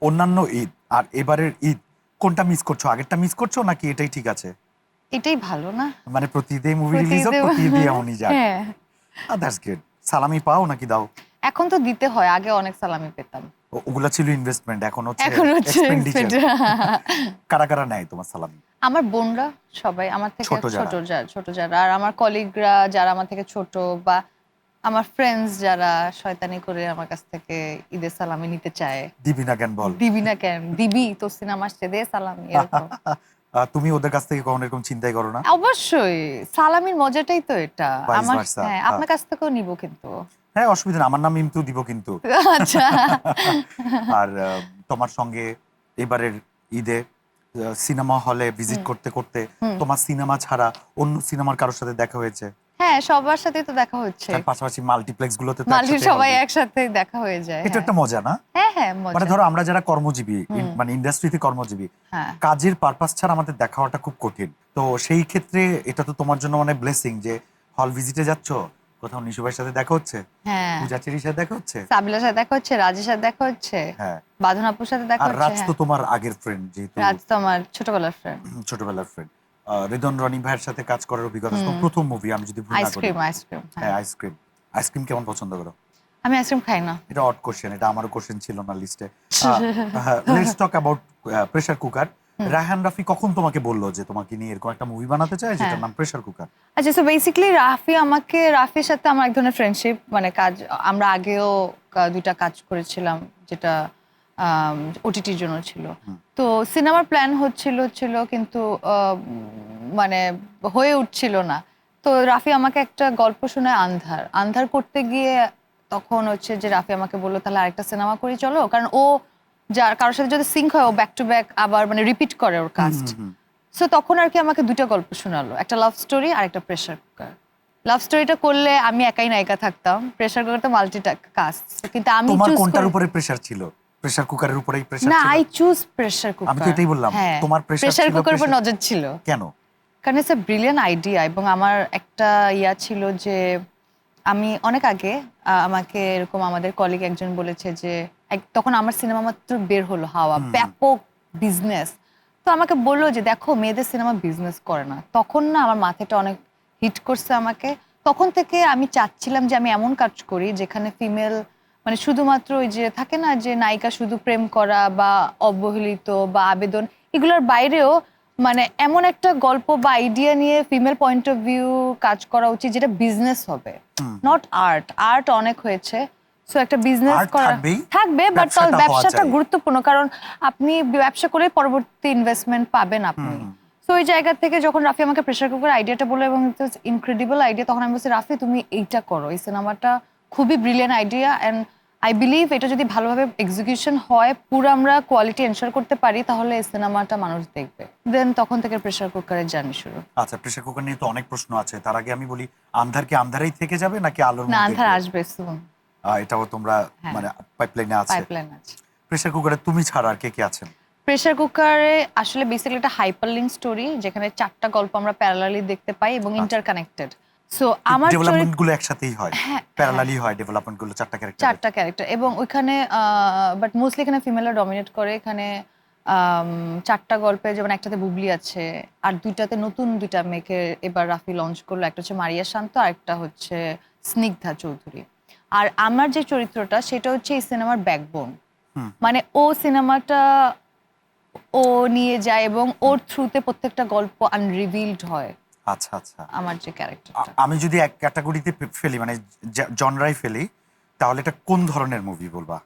অন্যান্য ঈদ আর এবারের ঈদ কোনটা মিস করছো? আগেরটা মিস করছো নাকি এটাই ঠিক আছে? এটাই ভালো না? মানে প্রতি ঈদে মুভি রিলিজ হোক, প্রতি ঈদে এমনই যাক। হ্যাঁ। That's good. সালামি পাও নাকি দাও? এখন তো দিতে হয়, আগে অনেক সালামি পেতাম। ওগুলা ছিল ইনভেস্টমেন্ট, এখন হচ্ছে এখন হচ্ছে এক্সপেন্ডিচার। কারা কারা নেয় তোমার সালামি? আমার বোনরা সবাই আমার থেকে ছোট যারা? ছোট যারা, আর আমার কলিগরা যারা আমার থেকে ছোট, বা আমার ফ্রেন্ডস যারা শয়তানি করে আমার কাছ থেকে ঈদের সালামি নিতে চায়। দিবি না কেন বল? দিবি না কেন, দিবি তো সিনেমা আসছে দে সালামি, এরকম। তুমি ওদের কাছ থেকে কখনো এরকম চিন্তাই করো না? অবশ্যই, সালামির মজাটাই তো এটা। ভাইস আমার ভার্সা। হ্যাঁ, আপনার কাছ থেকেও নিব কিন্তু। হ্যাঁ, অসুবিধা না, আমার নাম ইমতু দিব কিন্তু। আচ্ছা। আর তোমার সঙ্গে এবারের ঈদে সিনেমা হলে ভিজিট করতে করতে তোমার সিনেমা ছাড়া অন্য সিনেমার কারোর সাথে দেখা হয়েছে? হ্যাঁ, সবার সাথেই তো দেখা হচ্ছে। তার পাশাপাশি মাল্টিপ্লেক্স গুলোতে তো মাল্টি একসাথে সবাই হবে। একসাথে দেখা হয়ে যায়। এটা একটা মজা না? হ্যাঁ হ্যাঁ, মানে মজা। ধরো আমরা যারা কর্মজীবী, মানে ইন্ডাস্ট্রিতে কর্মজীবী, হ্যাঁ কাজের পারপাস ছাড়া আমাদের দেখা হওয়াটা খুব কঠিন। তো সেই ক্ষেত্রে এটা তো তোমার জন্য মানে ব্লেসিং যে হল ভিজিটে যাচ্ছ, কোথাও নিশু ভাইয়ের সাথে দেখা হচ্ছে, হ্যাঁ, পূজা চেরির সাথে দেখা হচ্ছে। সাবিলার সাথে দেখা হচ্ছে, রাজের সাথে দেখা হচ্ছে, হ্যাঁ, বাঁধন আপুর সাথে দেখা আর হচ্ছে। রাজ তো হ্যাঁ, তোমার আগের ফ্রেন্ড, যেহেতু রাজ তো আমার ছোটবেলার ফ্রেন্ড। ছোটবেলার ফ্রেন্ড। রিদন রনি ভাইয়ের সাথে কাজ করার অভিজ্ঞতা তোমার প্রথম মুভি আমি যদি ভুল না করি। আইসক্রিম আইসক্রিম, হ্যাঁ, হ্যাঁ। আইসক্রিম। আইসক্রিম কেমন পছন্দ করো? আমি আইসক্রিম খাই না। এটা অড কোশ্চেন, এটা আমারও কোশ্চেন ছিল না লিস্টে। Let's talk about pressure cooker. Raihan Rafi কখন তোমাকে বললো যে তোমাকে নিয়ে এরকম একটা মুভি বানাতে চায় যেটার হ্যাঁ। নাম প্রেসার কুকার? আচ্ছা, সো বেসিক্যালি রাফির সাথে আমার এক ধরনের ফ্রেন্ডশিপ, মানে কাজ, আমরা আগেও দুইটা কাজ করেছিলাম, যেটা ওটিটির জন্য ছিল। তো সিনেমার প্ল্যান হচ্ছিল কিন্তু মানে হয়ে উঠছিল না। তো রাফি আমাকে একটা গল্প শোনায়, আন্ধার আন্ধার করতে গিয়ে তখন হচ্ছে যে রাফি আমাকে বললো তাহলে আরেকটা সিনেমা করি চলো, কারণ ও যার কারোর সাথে যদি সিঙ্ক হয় ও ব্যাক টু ব্যাক আবার মানে রিপিট করে ওর কাস্ট। সো তখন আর কি আমাকে দুটো গল্প শোনালো, একটা লাভ স্টোরি আর একটা প্রেসার কুকার। লাভ স্টোরিটা করলে আমি একাই নায়িকা থাকতাম, প্রেসার কুকারটা মাল্টি কাস্ট, কিন্তু আমি তোমার চুজ কোনটার করি উপরে প্রেসার ছিল? প্রেসার কুকারের উপরেই প্রেসার না, ছিল? I choose pressure cooker. আমি তো এটাই বললাম, হ্যাঁ, তোমার প্রেসার প্রেসার ছিল। কুকারের উপর নজর ছিল। কেন? কারণ ইটস এ ব্রিলিয়ান্ট আইডিয়া, এবং আমার একটা ইয়া ছিল যে আমি অনেক আগে আমাকে এরকম আমাদের কলিগ একজন বলেছে যে তখন আমার সিনেমা মাত্র বের হলো হাওয়া, ব্যাপক বিজনেস। তো আমাকে বললো যে দেখো, মেয়েদের সিনেমা বিজনেস করে না। তখন না আমার মাথাটা অনেক হিট করছে আমাকে। তখন থেকে আমি চাচ্ছিলাম যে আমি এমন কাজ করি যেখানে ফিমেল, মানে শুধুমাত্র ওই যে থাকে না যে নায়িকা শুধু প্রেম করা বা অবহেলিত বা আবেদন, এগুলোর বাইরেও মানে এমন একটা গল্প বা আইডিয়া নিয়ে ফিমেল পয়েন্ট অফ ভিউ কাজ করা উচিত যেটা বিজনেস হবে, নট আর্ট। আর্ট অনেক হয়েছে, সো একটা বিজনেস Art করা থাকবেই, থাকবে, বাট ব্যবসাটা হওয়া ব্যবসাটা চাই। গুরুত্বপূর্ণ, কারণ আপনি ব্যবসা করে পরবর্তী ইনভেস্টমেন্ট পাবেন আপনি। তো ওই জায়গা থেকে যখন রাফি আমাকে প্রেসার কুকার আইডিয়াটা বললো এবং ইট ওয়াজ ইনক্রেডিবল আইডিয়া, তখন আমি বলছি রাফি তুমি এইটা করো, এই সিনেমাটা খুবই brilliant idea, and I believe এটা যদি ভালোভাবে এক্সিকিউশন হয়, পুরো আমরা কোয়ালিটি এনশোর করতে পারি, তাহলে এই সিনেমাটা মানুষ দেখবে। দেন তখন থেকে প্রেসার কুকারের জার্নি শুরু। আচ্ছা, প্রেসার কুকার নিয়ে তো অনেক প্রশ্ন আছে, তার আগে আমি বলি, আন্ধার কি আন্ধারেই থেকে যাবে নাকি আলোর না, মুখ আন্ধার দেখবে? আসবে সুন, এটাও তোমরা হ্যাঁ, মানে পাইপলাইনে আছে? পাইপলাইন আছে। প্রেসার কুকারে তুমি ছাড়া আর কে কে আছেন? প্রেসার কুকারে আসলে বেসিক্যালি একটা হাইপারলিঙ্ক স্টোরি, যেখানে 4টা গল্প আমরা প্যারালালি দেখতে পাই এবং ইন্টারকানেক্টেড। সো আমার ডেভেলপমেন্ট গুলো একসাথেই হয়, হ্যাঁ, প্যারালালি হয় ডেভেলপমেন্ট গুলো, 4টা ক্যারেক্টার। 4টা ক্যারেক্টার, এবং ওইখানে বাট মোস্টলি এখানে ফিমেলরা ডমিনেট করে। এখানে 4টা গল্পে যেমন একটাতে বুবলি আছে, আর দুইটাতে নতুন দুইটা মেয়েকে এবার রাফি লঞ্চ করলো, একটা হচ্ছে মারিয়া শান্ত আর একটা হচ্ছে স্নিগ্ধা চৌধুরী। আর আমার যে চরিত্রটা সেটা হচ্ছে এই সিনেমার ব্যাকবোন, মানে ও সিনেমাটা ও নিয়ে যায় এবং ওর থ্রুতে প্রত্যেকটা গল্প আনরিভিলড হয়। আচ্ছা আচ্ছা, আমার যে ক্যারেক্টারটা, আমি যদি এক ক্যাটাগরিতে ফেলি, মানে জনরাই ফেলি, তাহলে এটা কোন ধরনের মুভি বলবা?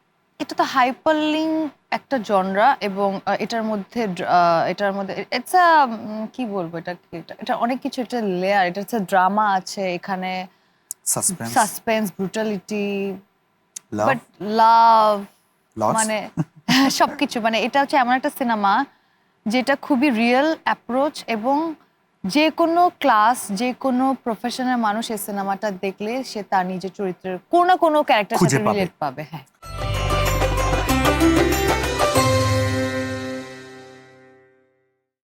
এটা তো হাইপারলিঙ্ক একটা জনরা, এবং এটার মধ্যে ইটস আ কি বলবো, এটা কি, এটা অনেক কিছু, এটা লেয়ার, এটা হচ্ছে ড্রামা আছে এখানে, suspense, suspense, brutality, love, but love, loss. মানে সবকিছু। মানে এটা হচ্ছে এমন একটা সিনেমা যেটা খুবই রিয়েল অ্যাপ্রোচ, এবং যে কোনো ক্লাস, যে কোনো প্রফেশনের মানুষ এই সিনেমাটা দেখলে সে তার নিজের চরিত্রের কোনো না কোনো ক্যারেক্টারের খুঁজে সাথে পাবে। রিলেট পাবে। হ্যাঁ।